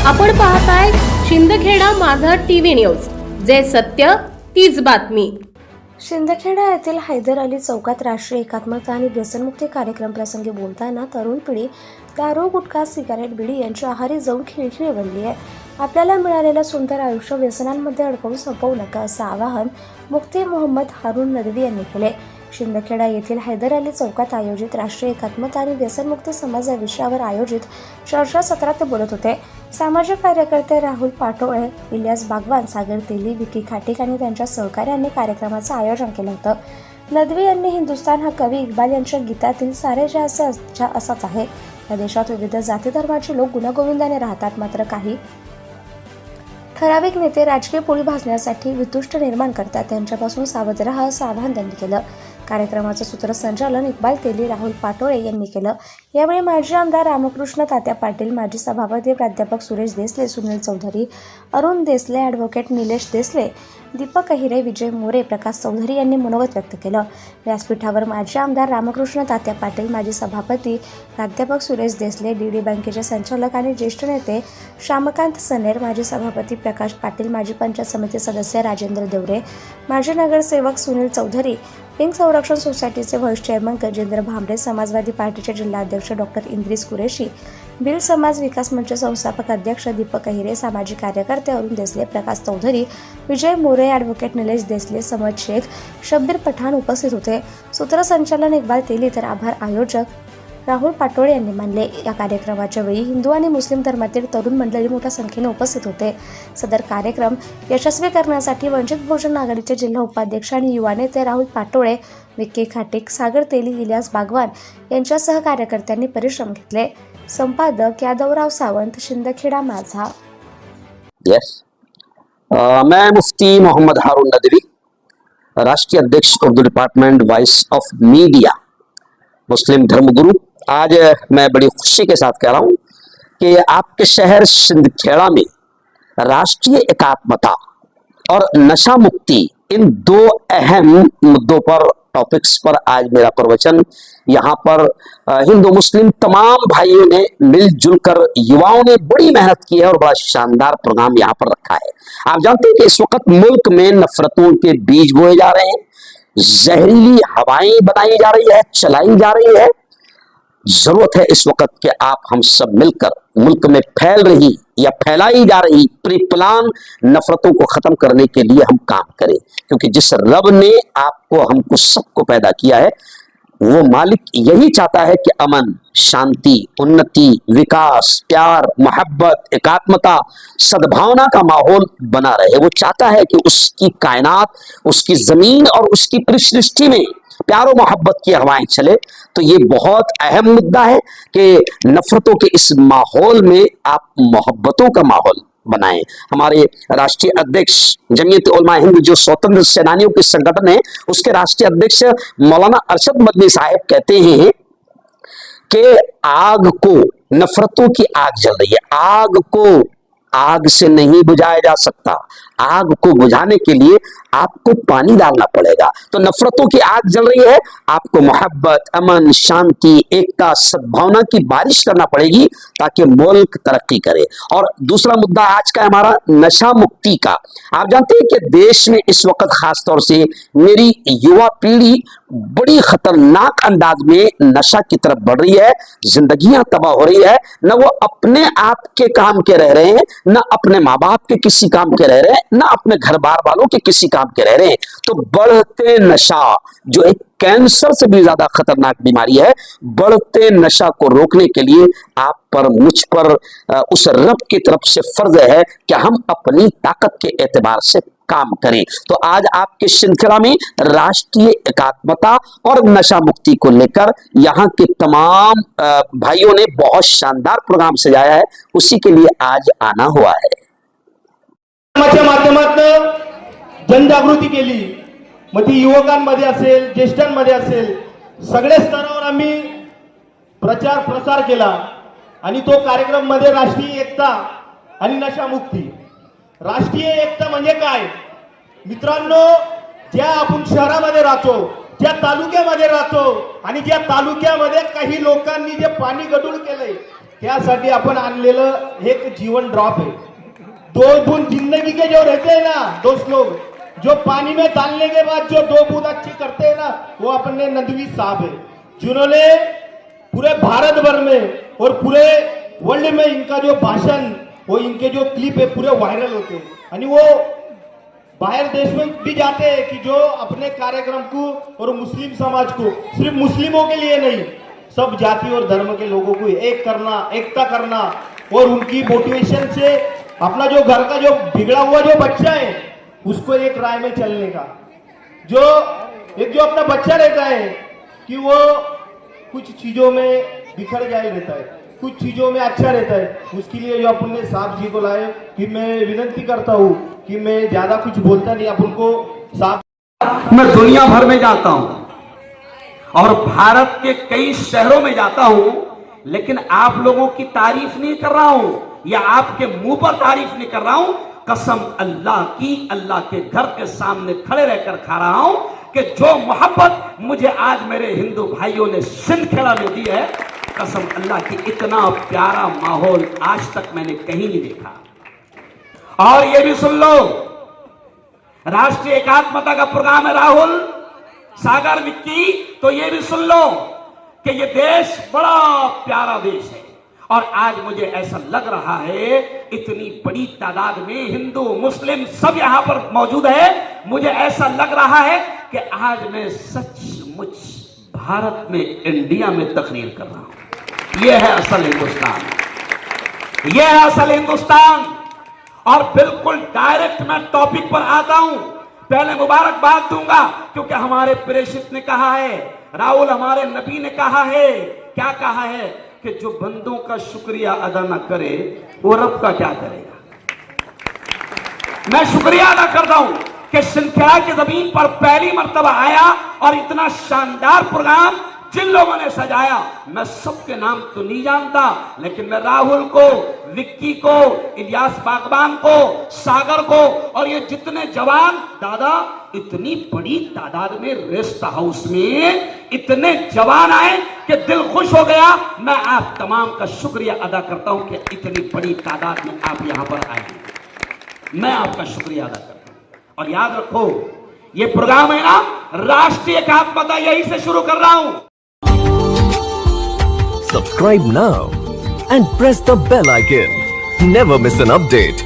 आपण पाहताय शिंदखेडा माझा टीव्ही न्यूज, जे सत्य तीच बातमी। शिंदखेडा येथील हैदर अली चौकात राष्ट्रीय एकात्मता आणि व्यसनमुक्ती कार्यक्रम प्रसंगी बोलताना तरुण पिढी दारू, गुटखा, सिगारेट, बिडी यांच्या आहारी जाऊन खिळखिळी बनली आहे। आपल्याला मिळालेलं सुंदर आयुष्य व्यसनांमध्ये अडकवून संपवू नका असं आवाहन मुफ्ती मोहम्मद हारून नदवी यांनी केले। शिंदखेडा येथील हैदर अली चौकात आयोजित राष्ट्रीय एकात्मता आणि व्यसनमुक्ती समाज या विषयावर आयोजित चर्चासत्रात ते बोलत होते। सामाजिक कार्यकर्ते राहुल पाटोळे, इलियास बागवान, सागर तेली, विकी खाटीक आणि त्यांच्या सहकाऱ्यांनी कार्यक्रमाचं आयोजन केलं होतं। नदवी यांनी हिंदुस्तान हा कवी इक्बाल यांच्या गीतातील सारे जे असाच आहे। या देशात विविध जाती धर्माचे लोक गुण्यागोविंदाने राहतात, मात्र काही ठराविक नेते राजकीय पोळी भाजण्यासाठी वितुष्ट निर्माण करतात, त्यांच्यापासून सावध राहा असं आवाहन त्यांनी केलं। कार्यक्रमाचं सूत्रसंचालन इक्बाल तेली, राहुल पाटोळे यांनी केलं। यावेळी माजी आमदार रामकृष्ण तात्या पाटील, माजी सभापती प्राध्यापक सुरेश देसले, सुनील चौधरी, अरुण देसले, ॲडव्होकेट निलेश देसले, दीपक अहिरे, विजय मोरे, प्रकाश चौधरी यांनी मनोगत व्यक्त केलं। व्यासपीठावर माजी आमदार रामकृष्ण तात्या पाटील, माजी सभापती प्राध्यापक सुरेश देसले, डीडी बँकेचे संचालक आणि ज्येष्ठ नेते श्यामकांत सनेर, माजी सभापती प्रकाश पाटील, माजी पंचायत समिती सदस्य राजेंद्र देवरे, माजी नगरसेवक सुनील चौधरी, पिंक संरक्षण सोसायटीचे व्हाईस चेअरमन गजेंद्र भांबरे, समाजवादी पार्टीचे जिल्हाध्यक्ष डॉक्टर इंद्रिस कुरेशी, भिल समाज विकास मंच संस्थापक अध्यक्ष दीपक अहिरे, सामाजिक कार्यकर्ते अरुण देसले, प्रकाश चौधरी, विजय मोरे, ॲडव्होकेट निलेश देसले, समद शेख, शब्बीर पठाण उपस्थित होते। सूत्रसंचालन इक्बाल तेली तर आभार आयोजक राहुल पाटोळे यांनी मानले। या कार्यक्रमाच्या वेळी हिंदू आणि मुस्लिम धर्मातील तरुण मंडळी मोठ्या संख्येने उपस्थित होते। सदर कार्यक्रम यशस्वी करण्यासाठी वंचित बहुजन आघाडीचे जिल्हा उपाध्यक्ष आणि युवा नेते राहुल पाटोळे, विक्की खाटीक, सागर तेली, इलियास बागवान यांच्यासह कार्यकर्त्यांनी परिश्रम घेतले। संपादक यादवराव सावंत, शिंदखेडा माझा। मैं मुफ्ती मोहम्मद हारून नदवी, राष्ट्रीय अध्यक्ष Urdu department, voice of media, मुस्लिम धर्मगुरु। आज मैं बड़ी खुशी के साथ कह रहा हूं कि आपके शहर शिंदखेड़ा में राष्ट्रीय एकात्मता और नशा मुक्ति, इन दो अहम मुद्दों पर, टॉपिक्स पर आज मेरा प्रवचन यहाँ पर हिंदू मुस्लिम तमाम भाइयों ने मिलजुल कर, युवाओं ने बड़ी मेहनत की है और बड़ा शानदार प्रोग्राम यहाँ पर रखा है। आप जानते हैं कि इस वक्त मुल्क में नफरतों के बीज बोए जा रहे हैं, जहरीली हवाएं बनाई जा रही है, चलाई जा रही है। जरूरत है इस वक्त कि आप हम सब मिलकर मुल्क में फैल रही या फैलाई जा रही प्री प्लान नफरतों को खत्म करने के लिए हम काम करें, क्योंकि जिस रब ने आपको हमको सबको पैदा किया है, वो मालिक यही चाहता है कि अमन, शांति, उन्नति, विकास, प्यार, मोहब्बत, एकात्मता, सद्भावना का माहौल बना रहे। वो चाहता है कि उसकी कायनात, उसकी जमीन और उसकी पूरी सृष्टि में प्यार और मोहब्बत की हवाएं चले। तो ये बहुत अहम मुद्दा है कि नफरतों के इस माहौल में आप मोहब्बतों का माहौल बनाएं। हमारे राष्ट्रीय अध्यक्ष जमीयत उलमा हिंद, जो स्वतंत्र सेनानियों के संगठन है, उसके राष्ट्रीय अध्यक्ष मौलाना अरशद मदनी साहब कहते हैं कि आग को, नफरतों की आग जल रही है, आग को आग से नहीं बुझाया जा सकता, आग को बुझाने के लिए आपको पानी डालना पड़ेगा। तो नफरतों की आग जल रही है, आपको मोहब्बत, अमन, शांति, एकता, सद्भावना की बारिश करना पड़ेगी ताकि मुल्क तरक्की करे। और दूसरा मुद्दा आज का हमारा नशा मुक्ति का। आप जानते हैं कि देश में इस वक्त खास तौर से मेरी युवा पीढ़ी बड़ी खतरनाक अंदाज में नशा की तरफ बढ़ रही है, जिंदगियां तबाह हो रही है। न वो अपने आप के काम के रह रहे हैं, न अपने माँ बाप के किसी काम के रह रहे हैं, न अपने घर बार वालों के किसी काम के रह रहे हैं। तो बढ़ते नशा, जो एक कैंसर से भी ज्यादा खतरनाक बीमारी है, बढ़ते नशा को रोकने के लिए आप पर, मुझ पर, उस रब की तरफ से फर्ज है कि हम अपनी ताकत के एतबार से काम करें। तो आज आपके श्रृंखला में राष्ट्रीय एकात्मता और नशा मुक्ति को लेकर यहाँ के तमाम भाइयों ने बहुत शानदार प्रोग्राम सजाया है, उसी के लिए आज आना हुआ है। माध्यमातून जनजागृती केली, मग ती युवकांमध्ये असेल, ज्येष्ठांमध्ये असेल, सगळ्या स्तरावर आम्ही प्रचार प्रसार केला आणि तो कार्यक्रम मध्ये राष्ट्रीय एकता आणि नशा मुक्ती। राष्ट्रीय एकता म्हणजे काय मित्रांनो, ज्या आपण शहरामध्ये राहतो, ज्या तालुक्यामध्ये राहतो आणि ज्या तालुक्यामध्ये काही लोकांनी जे पाणी गढूळ केलंय, त्यासाठी आपण आणलेलं एक जीवन ड्रॉप है। दो बूंद जिंदगी के जो रहते हैं ना दोस्त लोग, जो पानी में डालने के बाद जो दो बूंद अच्छी करते हैं ना, वो अपने नदवी साहब है, जिन्होंने पूरे भारत भर में और पूरे वर्ल्ड में इनका जो भाषण, वो इनके जो क्लिप है पूरे वायरल होते हैं आणि वो बाहर देश में भी जाते हैं कि जो अपने कार्यक्रम को और मुस्लिम समाज को, सिर्फ मुस्लिमों के लिए नहीं, सब जाति और धर्म के लोगों को एक करना, एकता करना, और उनकी मोटिवेशन से अपना जो घर का जो बिगड़ा हुआ जो बच्चा है उसको एक राय में चलने का, जो अपना बच्चा रहता है कि वो कुछ चीजों में बिखर जाए रहता है, कुछ चीजों में अच्छा रहता है, उसके लिए जो अपन ने साहब जी को लाए कि मैं विनती करता हूँ कि मैं ज्यादा कुछ बोलता नहीं, अपन को साहब। मैं दुनिया भर में जाता हूं और भारत के कई शहरों में जाता हूं, लेकिन आप लोगों की तारीफ नहीं कर रहा हूं या आपके मुंह पर तारीफ नहीं कर रहा हूं। कसम अल्लाह की, अल्लाह के घर के सामने खड़े रहकर खा रहा हूं कि जो मोहब्बत मुझे आज मेरे हिंदू भाइयों ने सिंधखेड़ा में दी है, कसम अल्लाह की, इतना प्यारा माहौल आज तक मैंने कहीं नहीं देखा। और ये भी सुन लो, राष्ट्रीय एकात्मता का प्रोग्राम है राहुल, सागर, विक्की, तो ये भी सुन लो कि ये देश बड़ा प्यारा देश है। और आज मुझे ऐसा लग रहा है इतनी बड़ी तादाद में हिंदू मुस्लिम सब यहां पर मौजूद है, मुझे ऐसा लग रहा है कि आज मैं सचमुच भारत में, इंडिया में तकरीर कर रहा हूं। यह है असल हिंदुस्तान, यह है असल हिंदुस्तान। और बिल्कुल डायरेक्ट मैं टॉपिक पर आता हूं। पहले मुबारकबाद दूंगा क्योंकि हमारे प्रेषित ने कहा है, राहुल हमारे नबी ने कहा है, क्या कहा है कि जो बंदों का शुक्रिया अदा न करे वो रब का क्या करेगा। मैं शुक्रिया अदा करता हूं कि सिंधखेड़ा की जमीन पर पहली मर्तबा आया और इतना शानदार प्रोग्राम जिन लोगों ने सजाया, मैं सबके नाम तो नहीं जानता, लेकिन मैं राहुल को, विक्की को, इलियास बागबान को, सागर को, और ये जितने जवान, दादा इतनी बड़ी तादाद में रेस्ट हाउस में इतने जवान आए कि दिल खुश हो गया। मैं आप तमाम का शुक्रिया अदा करता हूं कि इतनी बड़ी तादाद में आप यहां पर आए, मैं आपका शुक्रिया अदा करता हूं। और याद रखो, ये प्रोग्राम है ना राष्ट्रीय एकात्मता, यही से शुरू कर रहा हूं। Subscribe now and press the bell icon. Never miss an update.